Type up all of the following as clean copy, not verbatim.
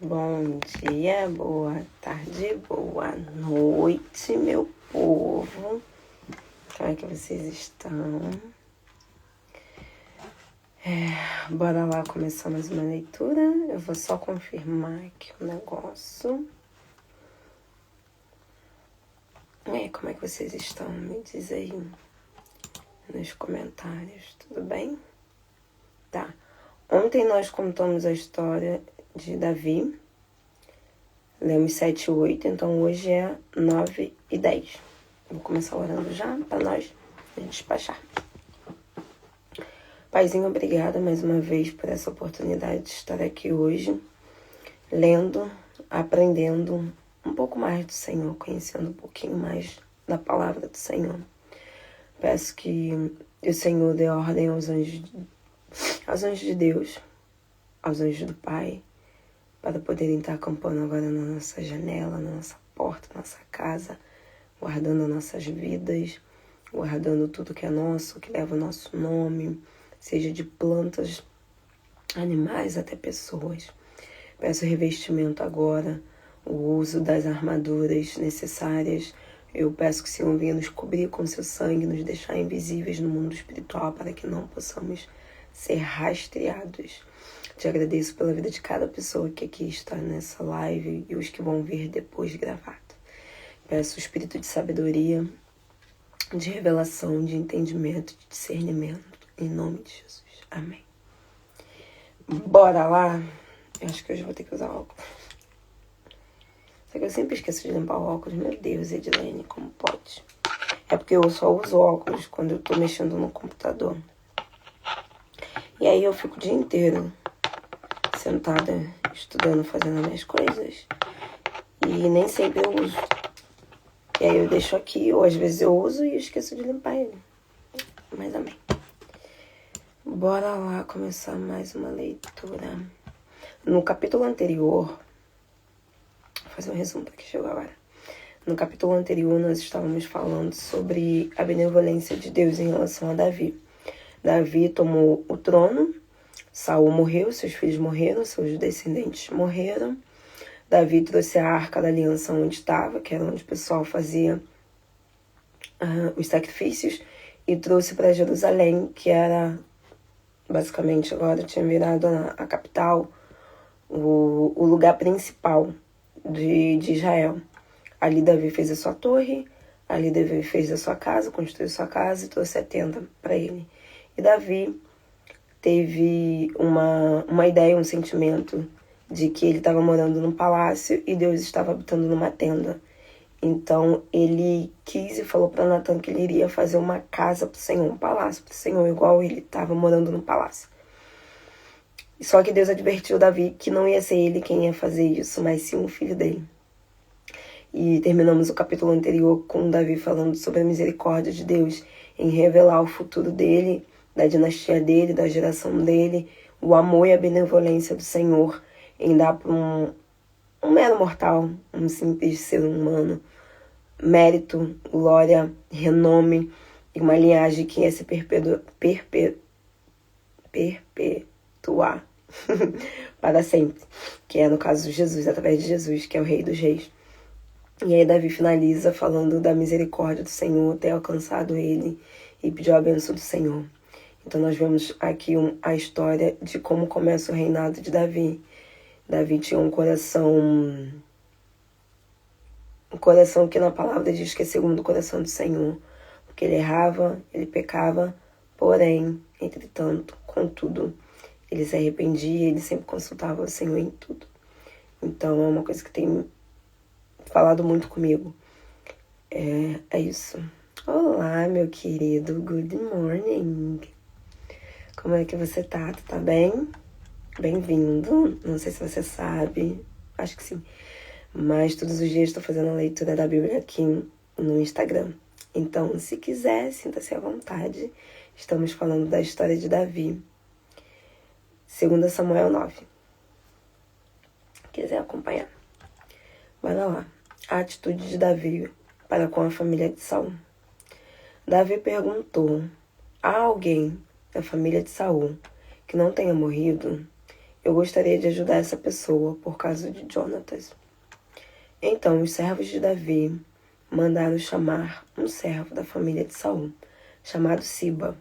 Bom dia, boa tarde, boa noite, meu povo. Como é que vocês estão? Bora lá começar mais uma leitura. Eu vou só confirmar aqui o negócio. Como é que vocês estão? Me diz aí nos comentários, tudo bem? Tá. Ontem nós contamos a história de Davi. Lemos 7 e 8, então hoje é 9 e 10. Vou começar orando já para nós despachar. Paizinho, obrigada mais uma vez por essa oportunidade de estar aqui hoje, lendo, aprendendo um pouco mais do Senhor, conhecendo um pouquinho mais da palavra do Senhor. Peço que o Senhor dê ordem aos anjos de Deus, aos anjos do Pai, para poderem estar acampando agora na nossa janela, na nossa porta, na nossa casa, guardando as nossas vidas, guardando tudo que é nosso, que leva o nosso nome, seja de plantas, animais, até pessoas. Peço revestimento agora, o uso das armaduras necessárias. Eu peço que o Senhor venha nos cobrir com seu sangue, nos deixar invisíveis no mundo espiritual, para que não possamos ser rastreados. Te agradeço pela vida de cada pessoa que aqui está nessa live e os que vão ver depois gravado. Peço o espírito de sabedoria, de revelação, de entendimento, de discernimento, em nome de Jesus. Amém. Bora lá. Eu acho que hoje eu vou ter que usar óculos. Só que eu sempre esqueço de limpar o óculos. Meu Deus, Edilene, como pode? É porque eu só uso óculos quando eu tô mexendo no computador. E aí eu fico o dia inteiro sentada, estudando, fazendo as minhas coisas. E nem sempre eu uso. E aí eu deixo aqui, ou às vezes eu uso e esqueço de limpar ele. Mas amém. Bora lá começar mais uma leitura. No capítulo anterior, vou fazer um resumo para que chegou agora. No capítulo anterior nós estávamos falando sobre a benevolência de Deus em relação a Davi. Davi tomou o trono, Saul morreu, seus filhos morreram, seus descendentes morreram. Davi trouxe a arca da aliança onde estava, que era onde o pessoal fazia os sacrifícios, e trouxe para Jerusalém, que era, basicamente, agora tinha virado a capital, o lugar principal de Israel. Ali Davi fez a sua torre, ali Davi fez a sua casa, construiu sua casa e trouxe a tenda para ele. E Davi teve uma ideia, um sentimento de que ele estava morando num palácio e Deus estava habitando numa tenda. Então ele quis e falou para Natan que ele iria fazer uma casa para o Senhor, um palácio para o Senhor, igual ele estava morando no palácio. Só que Deus advertiu Davi que não ia ser ele quem ia fazer isso, mas sim o filho dele. E terminamos o capítulo anterior com Davi falando sobre a misericórdia de Deus em revelar o futuro dele, da dinastia dele, da geração dele, o amor e a benevolência do Senhor em dar para um mero mortal, um simples ser humano, mérito, glória, renome e uma linhagem que ia se perpetuar para sempre, que é no caso de Jesus, através de Jesus, que é o Rei dos Reis. E aí Davi finaliza falando da misericórdia do Senhor ter alcançado ele e pediu a bênção do Senhor. Então nós vemos aqui a história de como começa o reinado de Davi. Davi tinha um coração que na palavra diz que é segundo o coração do Senhor. Porque ele errava, ele pecava, porém, entretanto, contudo, ele se arrependia, ele sempre consultava o Senhor em tudo. Então é uma coisa que tem falado muito comigo. É isso. Olá, meu querido. Good morning. Como é que você tá? Tu tá bem? Bem-vindo. Não sei se você sabe. Acho que sim. Mas todos os dias estou fazendo a leitura da Bíblia aqui no Instagram. Então, se quiser, sinta-se à vontade. Estamos falando da história de Davi. 2 Samuel 9. Quiser acompanhar. Bora lá. A atitude de Davi para com a família de Saul. Davi perguntou: há alguém da família de Saul que não tenha morrido? Eu gostaria de ajudar essa pessoa por causa de Jonatas. Então os servos de Davi mandaram chamar um servo da família de Saul, chamado Siba.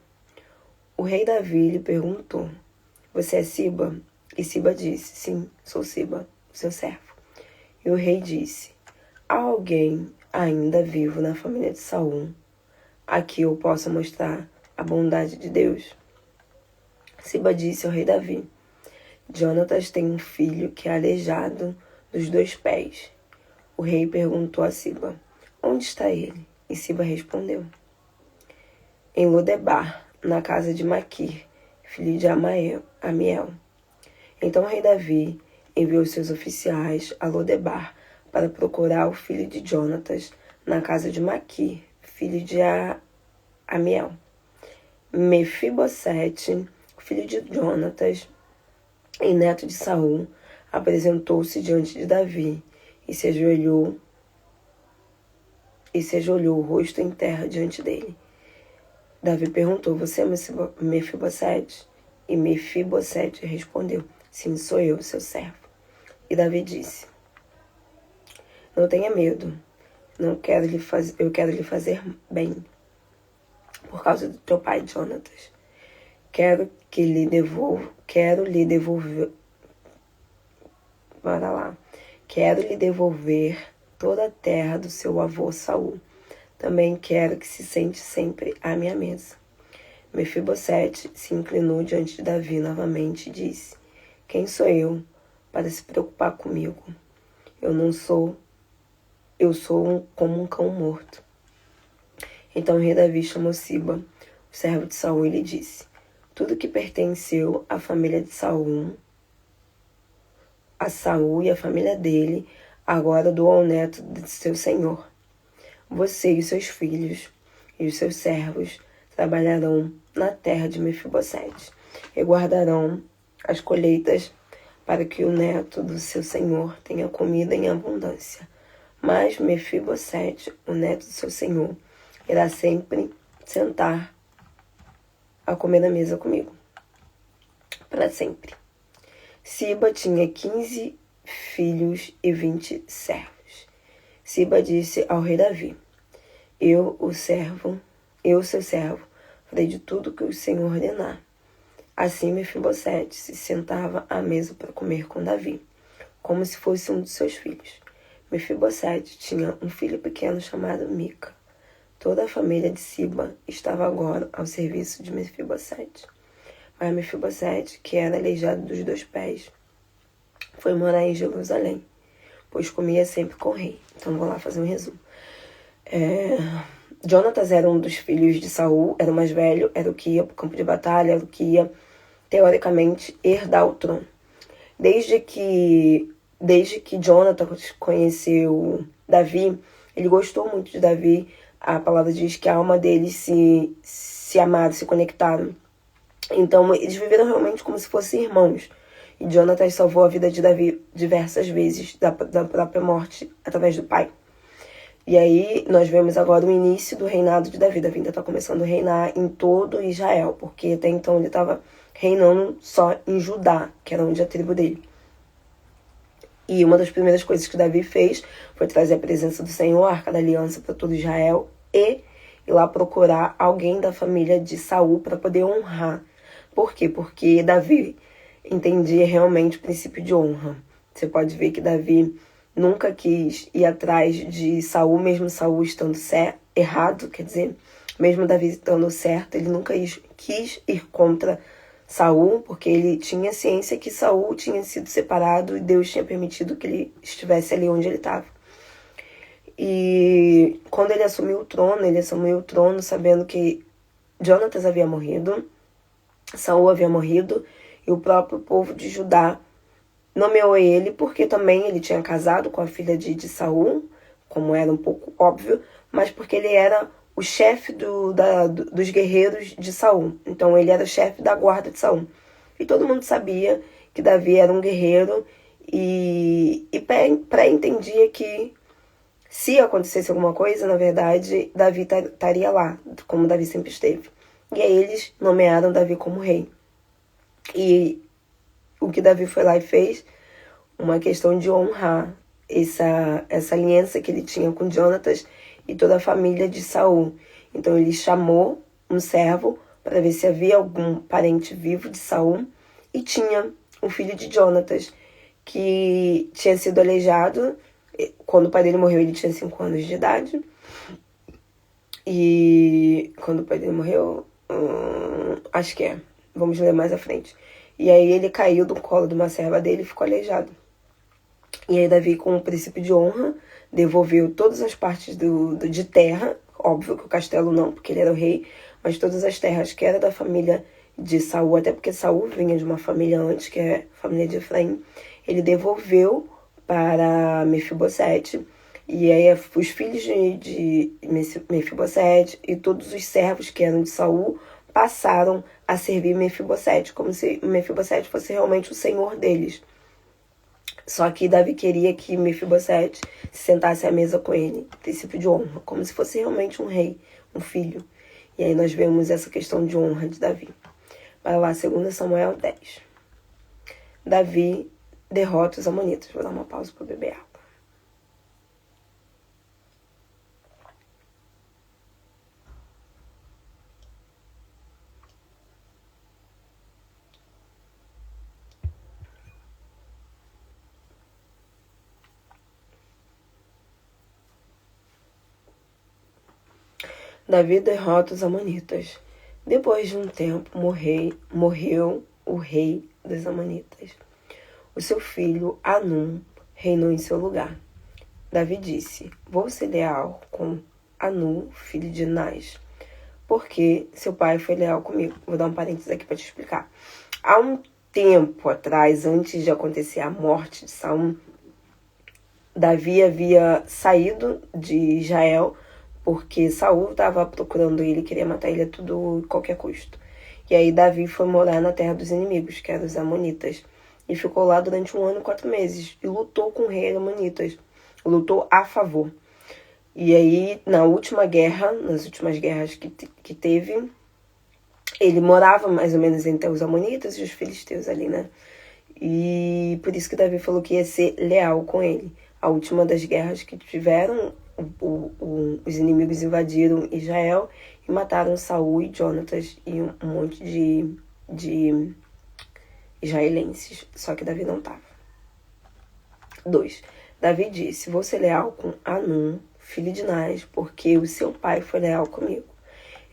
O rei Davi lhe perguntou: Você é Siba? E Siba disse: Sim, sou Siba, o seu servo. E o rei disse: Há alguém ainda vivo na família de Saul a que eu possa mostrar a bondade de Deus? Siba disse ao rei Davi: Jonatas tem um filho que é aleijado dos 2 pés. O rei perguntou a Siba: Onde está ele? E Siba respondeu: Em Lodebar, na casa de Maquir, filho de Amiel. Então o rei Davi enviou seus oficiais a Lodebar para procurar o filho de Jonatas na casa de Maquir, filho de Amiel. Mefibosete, filho de Jonatas e neto de Saul, apresentou-se diante de Davi e se ajoelhou o rosto em terra diante dele. Davi perguntou: Você é Mefibosete? E Mefibosete respondeu: Sim, sou eu, seu servo. E Davi disse: Não tenha medo, eu quero lhe fazer bem, por causa do teu pai Jonatas. Quero lhe devolver toda a terra do seu avô Saul. Também quero que se sente sempre à minha mesa. Mefibosete se inclinou diante de Davi novamente e disse: Quem sou eu para se preocupar comigo? Eu sou como um cão morto. Então o rei Davi chamou Siba, o servo de Saul, e lhe disse: Tudo que pertenceu à família de Saul, a Saul e a família dele, agora dou ao neto de seu senhor. Você e os seus filhos e os seus servos trabalharão na terra de Mefibosete e guardarão as colheitas para que o neto do seu senhor tenha comida em abundância. Mas Mefibosete, o neto do seu senhor, irá sempre sentar a comer na mesa comigo, para sempre. Siba tinha 15 filhos e 20 servos. Siba disse ao rei Davi: Eu, seu servo, farei de tudo que o Senhor ordenar. Assim Mefibosete se sentava à mesa para comer com Davi, como se fosse um de seus filhos. Mefibosete tinha um filho pequeno chamado Mica. Toda a família de Siba estava agora ao serviço de Mefibosete. Mas Mefibosete, que era aleijado dos 2 pés, foi morar em Jerusalém, pois comia sempre com o rei. Então vou lá fazer um resumo. Jonatas era um dos filhos de Saul, era o mais velho, era o que ia para o campo de batalha, era o que ia, teoricamente, herdar o trono. Desde que Jonatas conheceu Davi, ele gostou muito de Davi. A palavra diz que a alma deles se amaram, se conectaram. Então, eles viveram realmente como se fossem irmãos. E Jonatas salvou a vida de Davi diversas vezes da própria morte através do pai. E aí, nós vemos agora o início do reinado de Davi. Davi ainda está começando a reinar em todo Israel, porque até então ele estava reinando só em Judá, que era onde a tribo dele. E uma das primeiras coisas que Davi fez foi trazer a presença do Senhor, a Arca da Aliança, para todo Israel e ir lá procurar alguém da família de Saul para poder honrar. Por quê? Porque Davi entendia realmente o princípio de honra. Você pode ver que Davi nunca quis ir atrás de Saul, mesmo Saul estando errado, quer dizer, mesmo Davi estando certo, ele nunca quis ir contra Saul, porque ele tinha ciência que Saul tinha sido separado e Deus tinha permitido que ele estivesse ali onde ele estava. E quando ele assumiu o trono sabendo que Jonatas havia morrido, Saul havia morrido, e o próprio povo de Judá nomeou ele, porque também ele tinha casado com a filha de Saul, como era um pouco óbvio, mas porque ele era o chefe dos guerreiros de Saul. Então ele era o chefe da guarda de Saul. E todo mundo sabia que Davi era um guerreiro e pré-entendia que se acontecesse alguma coisa, na verdade, Davi estaria lá, como Davi sempre esteve. E aí eles nomearam Davi como rei. E o que Davi foi lá e fez, uma questão de honrar essa aliança que ele tinha com Jonatas e toda a família de Saul. Então ele chamou um servo para ver se havia algum parente vivo de Saul, e tinha um filho de Jonatas que tinha sido aleijado. Quando o pai dele morreu, ele tinha 5 anos de idade. E quando o pai dele morreu, acho que vamos ler mais à frente. E aí ele caiu do colo de uma serva dele e ficou aleijado. E aí Davi, com o princípio de honra, devolveu todas as partes de terra, óbvio que o castelo não, porque ele era o rei, mas todas as terras que era da família de Saul, até porque Saul vinha de uma família antes, que é a família de Efraim, ele devolveu para Mefibosete. E aí os filhos de Mefibosete e todos os servos que eram de Saul passaram a servir Mefibosete, como se Mefibosete fosse realmente o senhor deles. Só que Davi queria que Mefibosete se sentasse à mesa com ele, princípio de honra, como se fosse realmente um rei, um filho. E aí nós vemos essa questão de honra de Davi. Vai lá, 2 Samuel 10. Davi derrota os amonitas. Vou dar uma pausa para beber água. Davi derrota os amonitas. Depois de um tempo, morreu o rei dos amonitas. O seu filho, Anum, reinou em seu lugar. Davi disse: vou ser leal com Anum, filho de Nás, porque seu pai foi leal comigo. Vou dar um parênteses aqui para te explicar. Há um tempo atrás, antes de acontecer a morte de Saul, Davi havia saído de Israel porque Saul estava procurando ele, queria matar ele a tudo, qualquer custo. E aí Davi foi morar na terra dos inimigos, que eram os amonitas, e ficou lá durante 1 ano e 4 meses, e lutou com o rei amonitas, lutou a favor. E aí, nas últimas guerras que teve, ele morava mais ou menos entre os amonitas e os filisteus ali, né? E por isso que Davi falou que ia ser leal com ele. A última das guerras que tiveram, os inimigos invadiram Israel e mataram Saul e Jonatas e um monte de israelenses. Só que Davi não estava. 2. Davi disse: vou ser leal com Anum, filho de Nás, porque o seu pai foi leal comigo.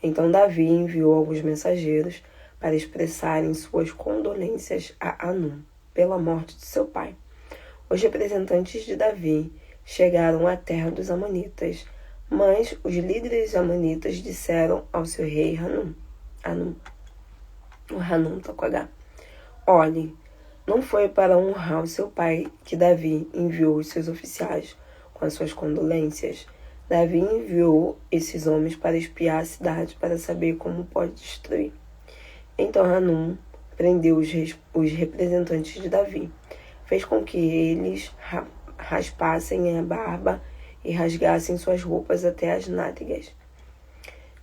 Então Davi enviou alguns mensageiros para expressarem suas condolências a Anum pela morte de seu pai. Os representantes de Davi chegaram à terra dos amonitas, mas os líderes amonitas disseram ao seu rei Hanum, o Hanum tá com H: olhe, não foi para honrar o seu pai que Davi enviou os seus oficiais com as suas condolências. Davi enviou esses homens para espiar a cidade, para saber como pode destruir. Então Hanum prendeu os representantes de Davi, fez com que eles raspassem a barba e rasgassem suas roupas até as nádegas.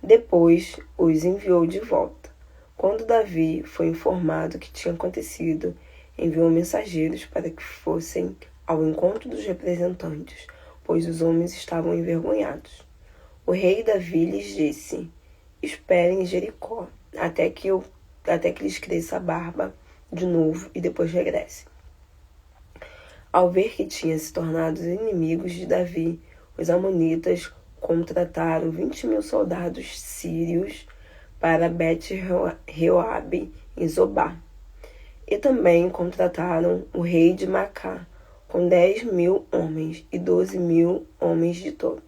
Depois os enviou de volta. Quando Davi foi informado que tinha acontecido, enviou mensageiros para que fossem ao encontro dos representantes, pois os homens estavam envergonhados. O rei Davi lhes disse: esperem em Jericó, até que lhes cresça a barba de novo e depois regressem. Ao ver que tinham se tornado inimigos de Davi, os amonitas contrataram 20.000 soldados sírios para Bet-Reoabe em Zobá. E também contrataram o rei de Macá, com 10.000 homens e 12.000 homens de Tobi.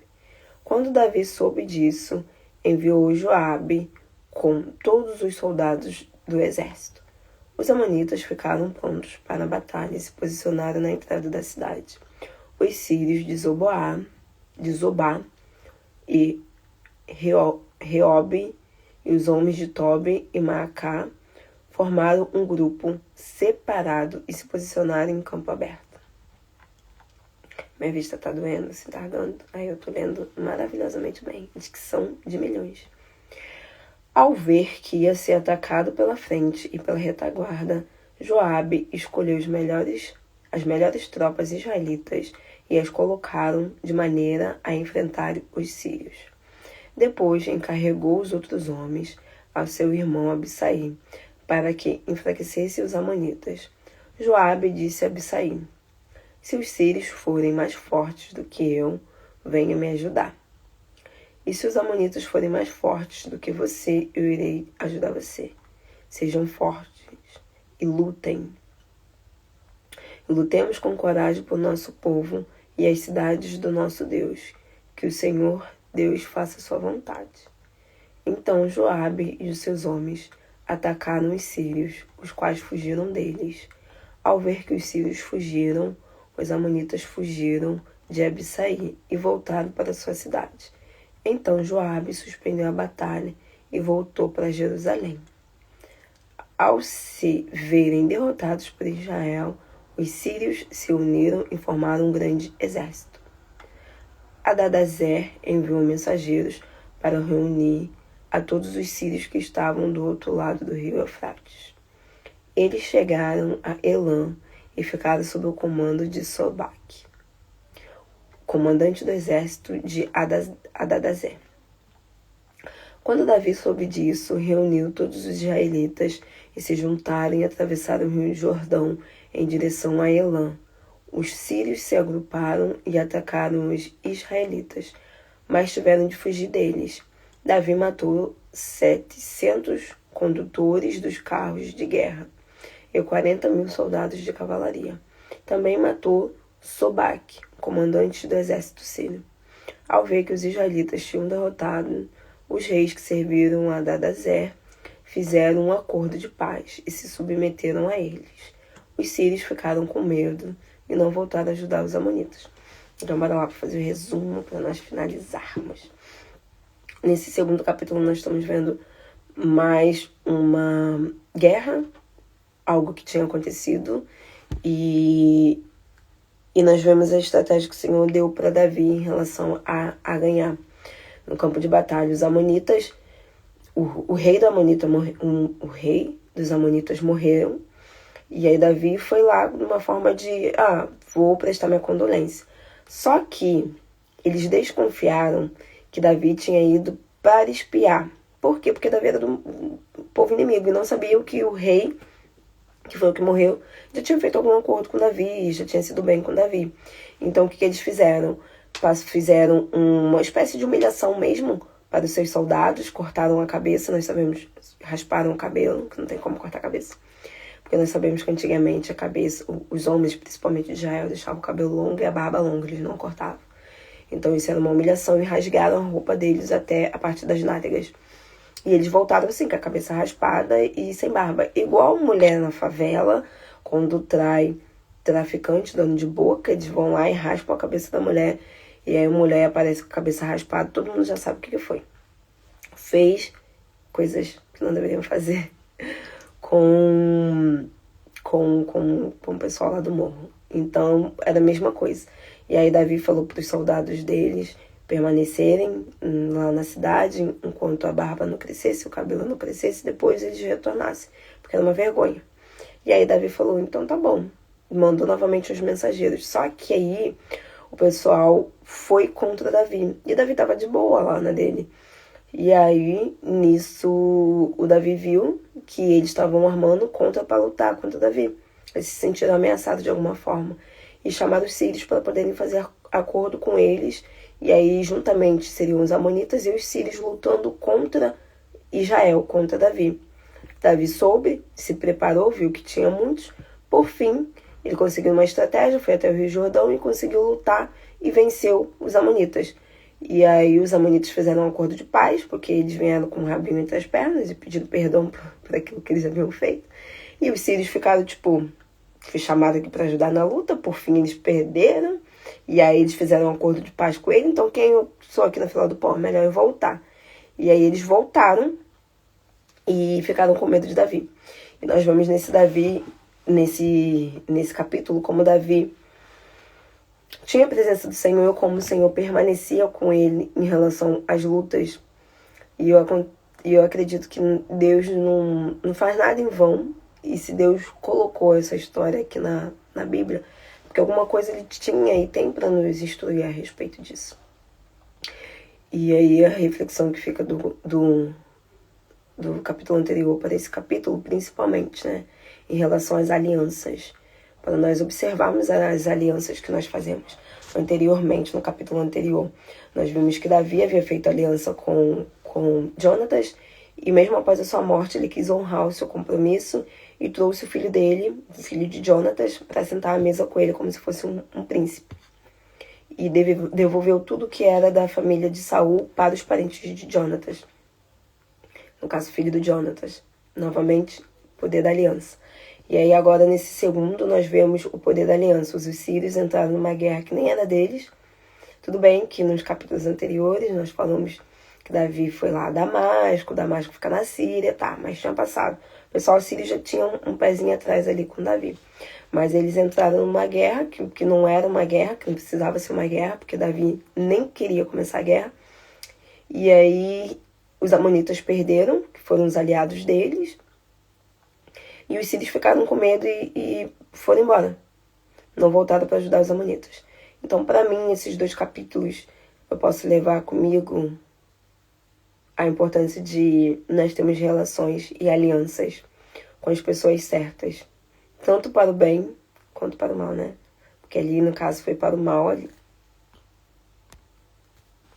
Quando Davi soube disso, enviou Joabe com todos os soldados do exército. Os amonitas ficaram prontos para a batalha e se posicionaram na entrada da cidade. Os sírios de Zobá e Reobe e os homens de Tobi e Maacá formaram um grupo separado e se posicionaram em campo aberto. Minha vista tá doendo, se tá ardendo. Aí eu tô lendo maravilhosamente bem. Dicção de milhões. Ao ver que ia ser atacado pela frente e pela retaguarda, Joabe escolheu as melhores tropas israelitas e as colocaram de maneira a enfrentar os sírios. Depois encarregou os outros homens ao seu irmão Abissai, para que enfraquecesse os amonitas. Joabe disse a Abissai: se os sírios forem mais fortes do que eu, venha me ajudar. E se os amonitas forem mais fortes do que você, eu irei ajudar você. Sejam fortes e lutem. Lutemos com coragem por nosso povo e as cidades do nosso Deus. Que o Senhor Deus faça sua vontade. Então Joabe e os seus homens atacaram os sírios, os quais fugiram deles. Ao ver que os sírios fugiram, os amonitas fugiram de Abissai e voltaram para sua cidade. Então Joabe suspendeu a batalha e voltou para Jerusalém. Ao se verem derrotados por Israel, os sírios se uniram e formaram um grande exército. Hadadezer enviou mensageiros para reunir a todos os sírios que estavam do outro lado do rio Eufrates. Eles chegaram a Elã e ficaram sob o comando de Sobaque, comandante do exército de Hadadezer. Quando Davi soube disso, reuniu todos os israelitas e se juntaram e atravessaram o rio Jordão em direção a Elã. Os sírios se agruparam e atacaram os israelitas, mas tiveram de fugir deles. Davi matou 700 condutores dos carros de guerra e 40.000 soldados de cavalaria. Também matou Sobaque, comandante do exército sírio. Ao ver que os israelitas tinham derrotado os reis que serviram a Hadadezer, fizeram um acordo de paz e se submeteram a eles. Os sírios ficaram com medo e não voltaram a ajudar os amonitas. Então, bora lá para fazer o resumo, para nós finalizarmos. Nesse segundo capítulo, nós estamos vendo mais uma guerra, algo que tinha acontecido, e nós vemos a estratégia que o Senhor deu para Davi em relação a ganhar. No campo de batalha, os amonitas, o rei dos amonitas morreram, e aí Davi foi lá numa forma de, vou prestar minha condolência. Só que eles desconfiaram que Davi tinha ido para espiar. Por quê? Porque Davi era do povo inimigo e não sabia que o rei, que foi o que morreu, já tinha feito algum acordo com Davi, já tinha sido bem com Davi. Então o que eles fizeram? Fizeram uma espécie de humilhação mesmo para os seus soldados, cortaram a cabeça, nós sabemos, rasparam o cabelo, que não tem como cortar a cabeça. Porque nós sabemos que antigamente a cabeça, os homens, principalmente de Israel, deixavam o cabelo longo e a barba longa, eles não cortavam. Então isso era uma humilhação e rasgaram a roupa deles até a parte das nádegas. E eles voltaram assim, com a cabeça raspada e sem barba. Igual mulher na favela, quando trai traficante, dono de boca, eles vão lá e raspam a cabeça da mulher. E aí a mulher aparece com a cabeça raspada, todo mundo já sabe o que foi. Fez coisas que não deveriam fazer com o pessoal lá do morro. Então, era a mesma coisa. E aí Davi falou para os soldados deles permanecerem lá na cidade enquanto a barba não crescesse, o cabelo não crescesse, depois eles retornassem, porque era uma vergonha. E aí Davi falou, então tá bom. Mandou novamente os mensageiros. Só que aí o pessoal foi contra Davi. E Davi tava de boa lá na dele. E aí, nisso, o Davi viu que eles estavam armando para lutar contra Davi. Eles se sentiram ameaçados de alguma forma. E chamaram os sírios para poderem fazer acordo com eles. E aí, juntamente, seriam os amonitas e os sírios lutando contra Israel, contra Davi. Davi soube, se preparou, viu que tinha muitos. Por fim, ele conseguiu uma estratégia, foi até o Rio Jordão e conseguiu lutar e venceu os amonitas. E aí os amonitas fizeram um acordo de paz, porque eles vieram com o rabinho entre as pernas e pediram perdão por aquilo que eles haviam feito. E os sírios ficaram, fui chamado aqui para ajudar na luta, por fim eles perderam. E aí eles fizeram um acordo de paz com ele, então quem eu sou aqui na fila do pão, melhor eu voltar. E aí eles voltaram e ficaram com medo de Davi. E nós vamos nesse capítulo, como Davi tinha a presença do Senhor, como o Senhor permanecia com ele em relação às lutas. E eu acredito que Deus não faz nada em vão. e se Deus colocou essa história aqui na Bíblia, porque alguma coisa ele tinha e tem para nos instruir a respeito disso. E aí a reflexão que fica do capítulo anterior para esse capítulo, principalmente, né, em relação às alianças, para nós observarmos as alianças que nós fazemos. Anteriormente, no capítulo anterior, nós vimos que Davi havia feito aliança com Jonatas, e mesmo após a sua morte, ele quis honrar o seu compromisso e trouxe o filho dele, o filho de Jonatas, para sentar à mesa com ele como se fosse um príncipe. E devolveu tudo que era da família de Saul para os parentes de Jonatas. No caso, filho do Jonatas. Novamente, poder da aliança. E aí agora, nesse segundo, nós vemos o poder da aliança. Os sírios entraram numa guerra que nem era deles. Tudo bem que nos capítulos anteriores nós falamos que Davi foi lá a Damasco fica na Síria, tá, mas tinha passado. O pessoal sírio já tinha um pezinho atrás ali com Davi. Mas eles entraram numa guerra que não era uma guerra, que não precisava ser uma guerra, porque Davi nem queria começar a guerra. E aí os amonitas perderam, que foram os aliados deles. E os sírios ficaram com medo e foram embora. Não voltaram para ajudar os amonitas. Então, para mim, esses 2 capítulos eu posso levar comigo a importância de nós termos relações e alianças com as pessoas certas. Tanto para o bem quanto para o mal, né? Porque ali, no caso, foi para o mal.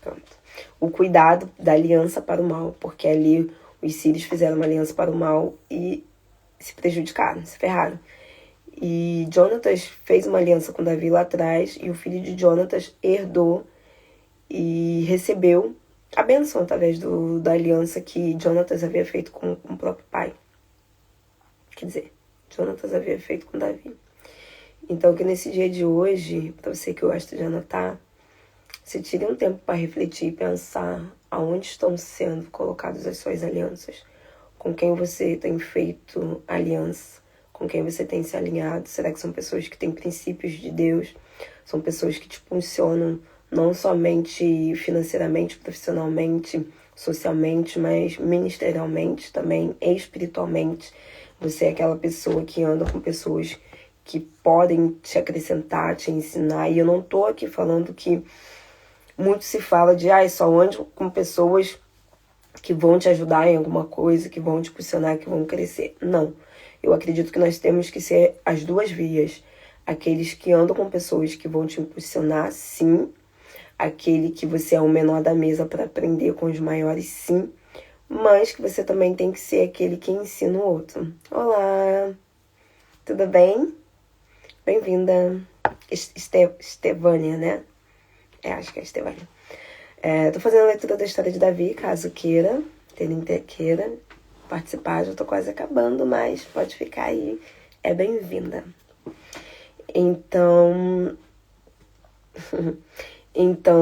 Pronto. O cuidado da aliança para o mal. Porque ali os sírios fizeram uma aliança para o mal e se prejudicaram, se ferraram. E Jonatas fez uma aliança com Davi lá atrás, e o filho de Jonatas herdou e recebeu a bênção através da aliança que Jonatas havia feito com o próprio pai. Quer dizer, Jonatas havia feito com Davi. Então, que nesse dia de hoje, para você que gosta de anotar, você tire um tempo para refletir e pensar aonde estão sendo colocadas as suas alianças. Com quem você tem feito aliança, com quem você tem se alinhado. Será que são pessoas que têm princípios de Deus? São pessoas que te funcionam não somente financeiramente, profissionalmente, socialmente, mas ministerialmente também, espiritualmente. Você é aquela pessoa que anda com pessoas que podem te acrescentar, te ensinar. E eu não tô aqui falando que muito se fala de só ande com pessoas que vão te ajudar em alguma coisa, que vão te impulsionar, que vão crescer. Não. Eu acredito que nós temos que ser as duas vias. Aqueles que andam com pessoas que vão te impulsionar, sim. Aquele que você é o menor da mesa para aprender com os maiores, sim. Mas que você também tem que ser aquele que ensina o outro. Olá! Tudo bem? Bem-vinda. Estevânia, né? Acho que é Estevânia. Tô fazendo a leitura da história de Davi, caso queira participar. Já tô quase acabando, mas pode ficar aí. É bem-vinda. Então,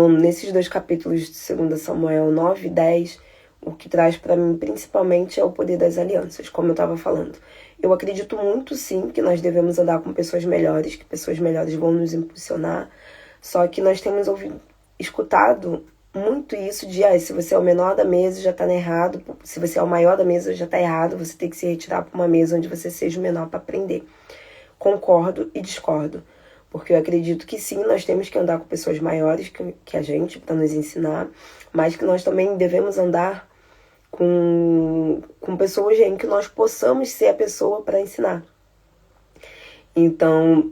nesses 2 capítulos de 2 Samuel 9 e 10, o que traz para mim principalmente é o poder das alianças, como eu estava falando. Eu acredito muito, sim, que nós devemos andar com pessoas melhores, que pessoas melhores vão nos impulsionar. Só que nós temos escutado muito isso de, se você é o menor da mesa já tá errado, se você é o maior da mesa já tá errado, você tem que se retirar para uma mesa onde você seja o menor para aprender. Concordo e discordo, porque eu acredito que sim, nós temos que andar com pessoas maiores que a gente para nos ensinar, mas que nós também devemos andar com pessoas em que nós possamos ser a pessoa para ensinar. Então,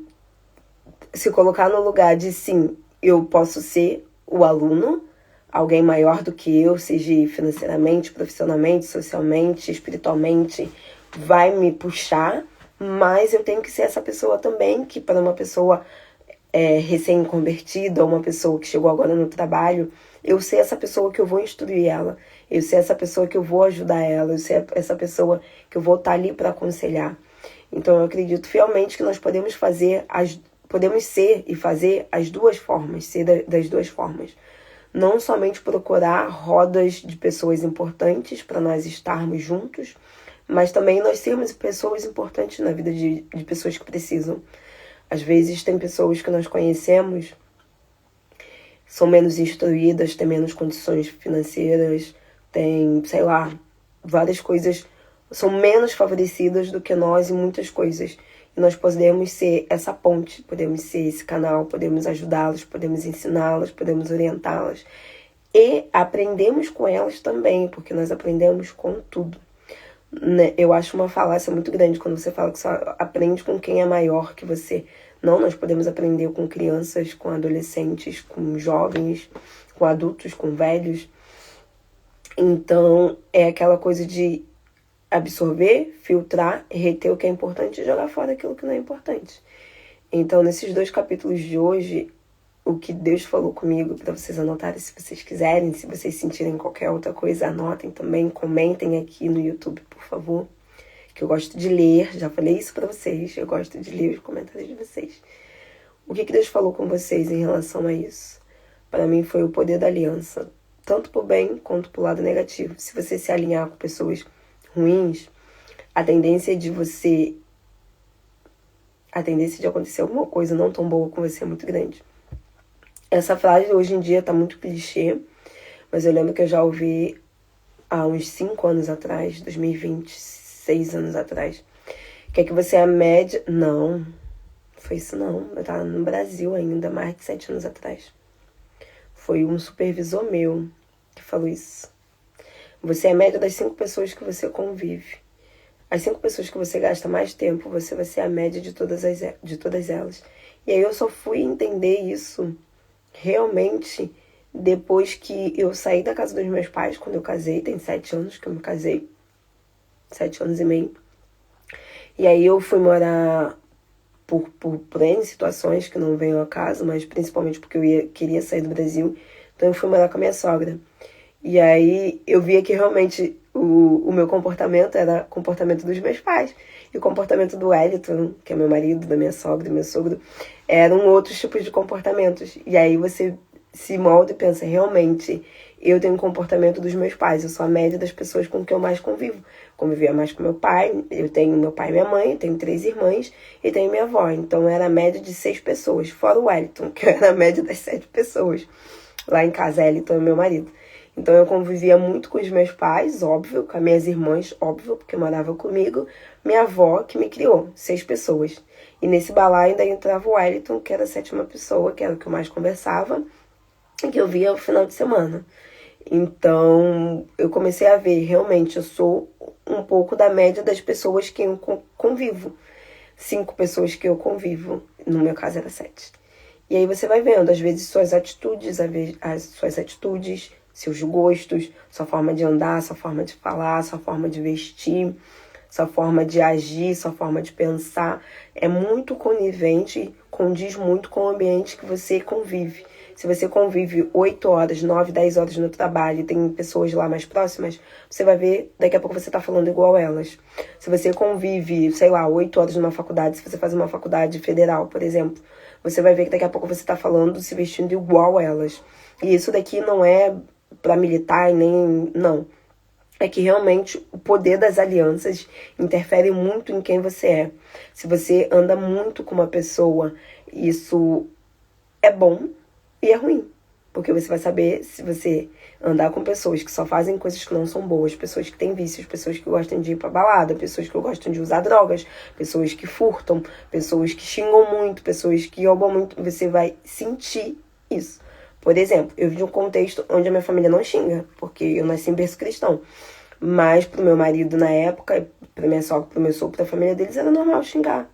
se colocar no lugar de sim, eu posso ser o aluno, alguém maior do que eu, seja financeiramente, profissionalmente, socialmente, espiritualmente, vai me puxar, mas eu tenho que ser essa pessoa também, que para uma pessoa recém-convertida, ou uma pessoa que chegou agora no trabalho, eu ser essa pessoa que eu vou instruir ela, eu ser essa pessoa que eu vou ajudar ela, eu ser essa pessoa que eu vou estar ali para aconselhar. Então eu acredito fielmente que nós podemos ser e fazer as duas formas, ser das duas formas. Não somente procurar rodas de pessoas importantes para nós estarmos juntos, mas também nós sermos pessoas importantes na vida de pessoas que precisam. Às vezes tem pessoas que nós conhecemos, são menos instruídas, têm menos condições financeiras, têm, várias coisas são menos favorecidas do que nós em muitas coisas. E nós podemos ser essa ponte, podemos ser esse canal, podemos ajudá-las, podemos ensiná-las, podemos orientá-las. E aprendemos com elas também, porque nós aprendemos com tudo. Eu acho uma falácia muito grande quando você fala que só aprende com quem é maior que você. Não, nós podemos aprender com crianças, com adolescentes, com jovens, com adultos, com velhos. Então, é aquela coisa de absorver, filtrar, reter o que é importante e jogar fora aquilo que não é importante. Então, nesses 2 capítulos de hoje, o que Deus falou comigo, para vocês anotarem se vocês quiserem, se vocês sentirem qualquer outra coisa, anotem também, comentem aqui no YouTube, por favor, que eu gosto de ler, já falei isso para vocês, eu gosto de ler os comentários de vocês. O que Deus falou com vocês em relação a isso? Para mim foi o poder da aliança, tanto pro bem quanto pro lado negativo. Se você se alinhar com pessoas ruins, a tendência de acontecer alguma coisa não tão boa com você é muito grande. Essa frase hoje em dia tá muito clichê, mas eu lembro que eu já ouvi há uns 5 anos atrás, 2020, 6 anos atrás. Que é que você é a média... Não, foi isso não. Eu tava no Brasil ainda, mais de 7 anos atrás. Foi um supervisor meu que falou isso. Você é a média das 5 pessoas que você convive. As 5 pessoas que você gasta mais tempo, você vai ser a média de todas elas. E aí eu só fui entender isso realmente depois que eu saí da casa dos meus pais, quando eu casei. Tem 7 anos que eu me casei. 7 anos e meio. E aí eu fui morar por N situações que não venham ao caso, mas principalmente porque eu queria sair do Brasil. Então eu fui morar com a minha sogra. E aí eu via que realmente o meu comportamento era o comportamento dos meus pais. E o comportamento do Wellington, que é meu marido, da minha sogra, do meu sogro, eram outros tipos de comportamentos. E aí você se molda e pensa, realmente, eu tenho o comportamento dos meus pais. Eu sou a média das pessoas com que eu mais convivo. Convivia mais com meu pai, eu tenho meu pai e minha mãe, eu tenho 3 irmãs e tenho minha avó. Então era a média de 6 pessoas, fora o Wellington, que era a média das 7 pessoas. Lá em casa, Wellington é meu marido. Então eu convivia muito com os meus pais, óbvio, com as minhas irmãs, óbvio, porque morava comigo, minha avó que me criou, 6 pessoas. E nesse balaio ainda entrava o Wellington, que era a 7ª pessoa, que era o que eu mais conversava, e que eu via no final de semana. Então eu comecei a ver, realmente, eu sou um pouco da média das pessoas que eu convivo. 5 pessoas que eu convivo, no meu caso era 7. E aí você vai vendo, às vezes, suas atitudes, seus gostos, sua forma de andar, sua forma de falar, sua forma de vestir, sua forma de agir, sua forma de pensar. É muito conivente, condiz muito com o ambiente que você convive. Se você convive 8 horas, 9, 10 horas no trabalho e tem pessoas lá mais próximas, você vai ver, daqui a pouco você tá falando igual a elas. Se você convive, 8 horas numa faculdade, se você faz uma faculdade federal, por exemplo, você vai ver que daqui a pouco você tá falando, se vestindo igual a elas. E isso daqui não é para militar, nem... Não. É que realmente o poder das alianças interfere muito em quem você é. Se você anda muito com uma pessoa, isso é bom e é ruim. Porque você vai saber, se você andar com pessoas que só fazem coisas que não são boas, pessoas que têm vícios, pessoas que gostam de ir pra balada, pessoas que gostam de usar drogas, pessoas que furtam, pessoas que xingam muito, pessoas que roubam muito, você vai sentir isso. Por exemplo, eu vim de um contexto onde a minha família não xinga, porque eu nasci em berço cristão. Mas pro meu marido na época, pra minha sogra, pro meu sogro, pra família deles, era normal xingar.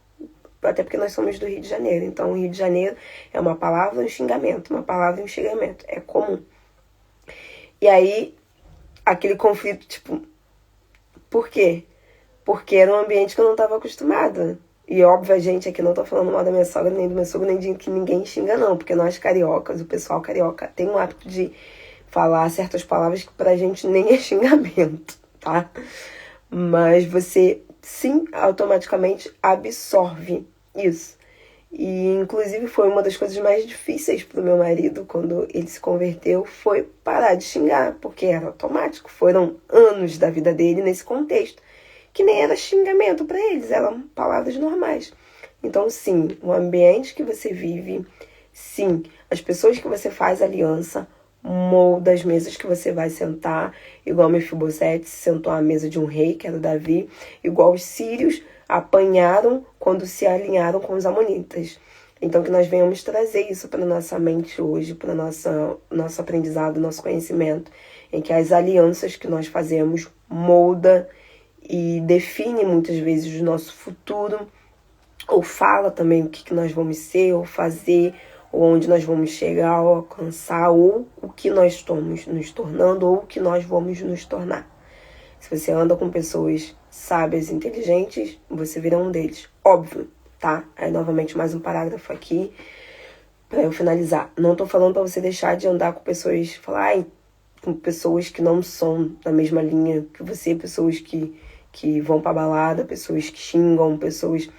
Até porque nós somos do Rio de Janeiro. Então, o Rio de Janeiro é uma palavra e um xingamento. Uma palavra e um xingamento. É comum. E aí, aquele conflito, tipo... Por quê? Porque era um ambiente que eu não estava acostumada. E óbvio, a gente aqui não tô falando mal da minha sogra, nem do meu sogro, nem de que ninguém xinga, não. Porque nós cariocas, o pessoal carioca, tem um hábito de falar certas palavras que pra gente nem é xingamento, tá? Mas você, sim, automaticamente absorve isso. E, inclusive, foi uma das coisas mais difíceis pro meu marido, quando ele se converteu, foi parar de xingar, porque era automático. Foram anos da vida dele nesse contexto, que nem era xingamento para eles, eram palavras normais. Então, sim, o ambiente que você vive, sim, as pessoas que você faz aliança, molda as mesas que você vai sentar, igual Mefibosete sentou à mesa de um rei, que era Davi, igual os sírios apanharam quando se alinharam com os amonitas. Então, que nós venhamos trazer isso para a nossa mente hoje, para o nosso aprendizado, nosso conhecimento, em que as alianças que nós fazemos molda e define muitas vezes o nosso futuro, ou fala também o que nós vamos ser, ou fazer, ou onde nós vamos chegar, ou alcançar, ou o que nós estamos nos tornando, ou o que nós vamos nos tornar. Se você anda com pessoas sábias e inteligentes, você virá um deles. Óbvio, tá? Aí, novamente, mais um parágrafo aqui para eu finalizar. Não tô falando para você deixar de andar com pessoas, com pessoas que não são da mesma linha que você, pessoas que vão pra balada, pessoas que xingam, pessoas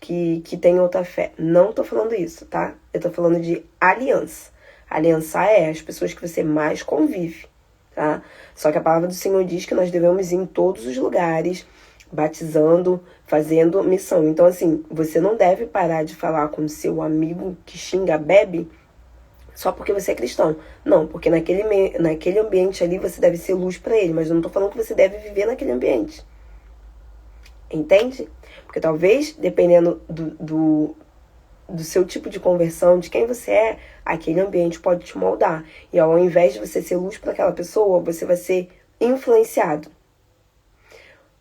que têm outra fé. Não tô falando isso, tá? Eu tô falando de aliança. Aliançar é as pessoas que você mais convive, tá? Só que a palavra do Senhor diz que nós devemos ir em todos os lugares, batizando, fazendo missão. Então, assim, você não deve parar de falar com o seu amigo que xinga, bebe, só porque você é cristão. Não, porque naquele ambiente ali você deve ser luz para ele, mas eu não tô falando que você deve viver naquele ambiente. Entende? Porque talvez, dependendo do seu tipo de conversão, de quem você é, aquele ambiente pode te moldar. E ao invés de você ser luz para aquela pessoa, você vai ser influenciado.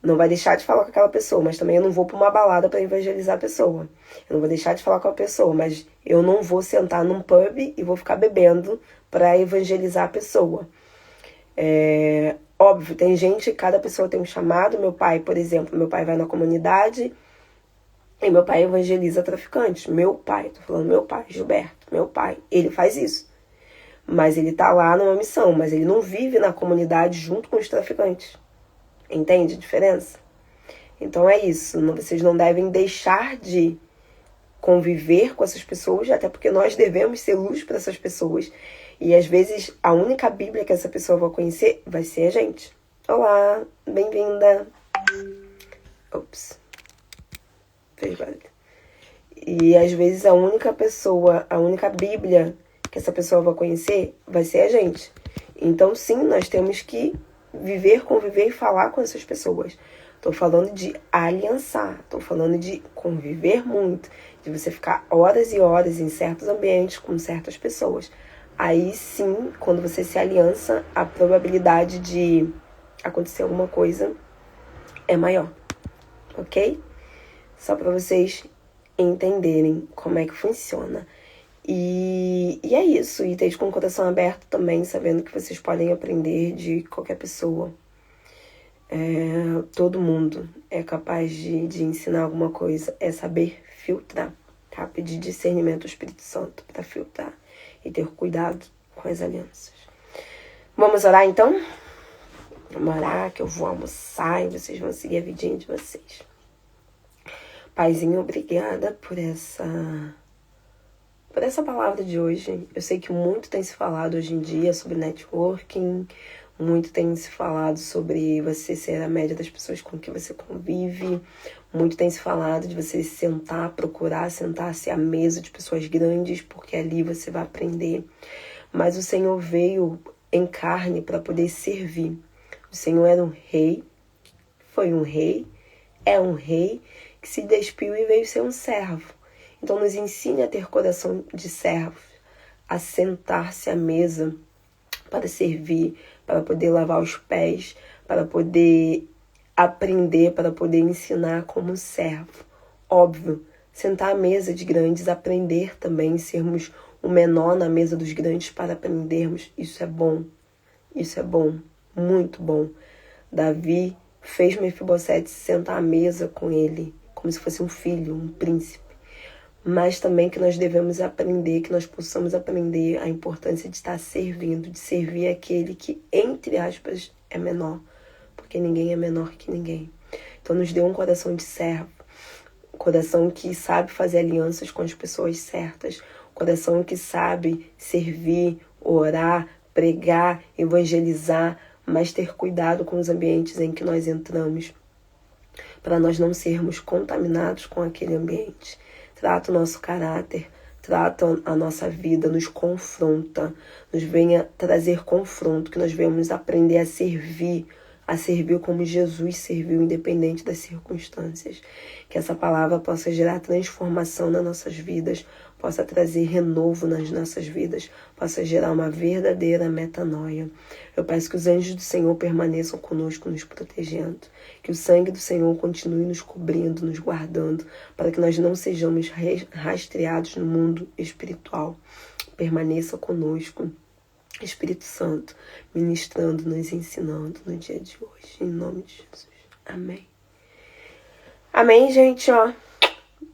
Não vai deixar de falar com aquela pessoa, mas também eu não vou para uma balada para evangelizar a pessoa. Eu não vou deixar de falar com a pessoa, mas eu não vou sentar num pub e vou ficar bebendo para evangelizar a pessoa. Óbvio, tem gente, cada pessoa tem um chamado. Meu pai, por exemplo, meu pai vai na comunidade e meu pai evangeliza traficantes. Meu pai, tô falando meu pai, Gilberto, meu pai, ele faz isso. Mas ele tá lá numa missão, mas ele não vive na comunidade junto com os traficantes. Entende a diferença? Então é isso, vocês não devem deixar de conviver com essas pessoas, até porque nós devemos ser luz para essas pessoas. E às vezes a única Bíblia que essa pessoa vai conhecer vai ser a gente. Olá, bem-vinda. Ops. Fez barulho. E às vezes a única Bíblia que essa pessoa vai conhecer vai ser a gente. Então sim, nós temos que viver, conviver e falar com essas pessoas. Tô falando de aliançar, tô falando de conviver muito, de você ficar horas e horas em certos ambientes com certas pessoas. Aí sim, quando você se aliança, a probabilidade de acontecer alguma coisa é maior, ok? Só para vocês entenderem como é que funciona. E é isso, e esteja com o coração aberto também, sabendo que vocês podem aprender de qualquer pessoa. Todo mundo é capaz de ensinar alguma coisa, é saber filtrar, tá? Pedir discernimento ao Espírito Santo para filtrar e ter cuidado com as alianças. Vamos orar então? Vamos orar, que eu vou almoçar e vocês vão seguir a vidinha de vocês. Paizinho, obrigada por essa palavra de hoje. Eu sei que muito tem se falado hoje em dia sobre networking, muito tem se falado sobre você ser a média das pessoas com que você convive, muito tem se falado de você procurar sentar-se à mesa de pessoas grandes, porque ali você vai aprender. Mas o Senhor veio em carne para poder servir. O Senhor era um rei, foi um rei, é um rei que se despiu e veio ser um servo. Então nos ensine a ter coração de servo, a sentar-se à mesa para servir, para poder lavar os pés, para poder aprender, para poder ensinar como servo. Óbvio, sentar à mesa de grandes, aprender também, sermos o menor na mesa dos grandes para aprendermos. Isso é bom, muito bom. Davi fez Mefibosete sentar à mesa com ele, como se fosse um filho, um príncipe. Mas também que nós devemos aprender, que nós possamos aprender a importância de estar servindo, de servir aquele que, entre aspas, é menor. Porque ninguém é menor que ninguém. Então nos dê um coração de servo, um coração que sabe fazer alianças com as pessoas certas, um coração que sabe servir, orar, pregar, evangelizar, mas ter cuidado com os ambientes em que nós entramos, para nós não sermos contaminados com aquele ambiente. Trata o nosso caráter, trata a nossa vida, nos confronta, nos venha trazer confronto, que nós venhamos aprender a servir como Jesus serviu, independente das circunstâncias. Que essa palavra possa gerar transformação nas nossas vidas, possa trazer renovo nas nossas vidas, possa gerar uma verdadeira metanoia. Eu peço que os anjos do Senhor permaneçam conosco, nos protegendo. Que o sangue do Senhor continue nos cobrindo, nos guardando, para que nós não sejamos rastreados no mundo espiritual. Permaneça conosco, Espírito Santo, ministrando, nos ensinando no dia de hoje. Em nome de Jesus. Amém. Amém, gente, ó.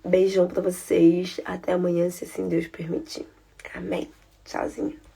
Beijão pra vocês. Até amanhã, se assim Deus permitir. Amém. Tchauzinho.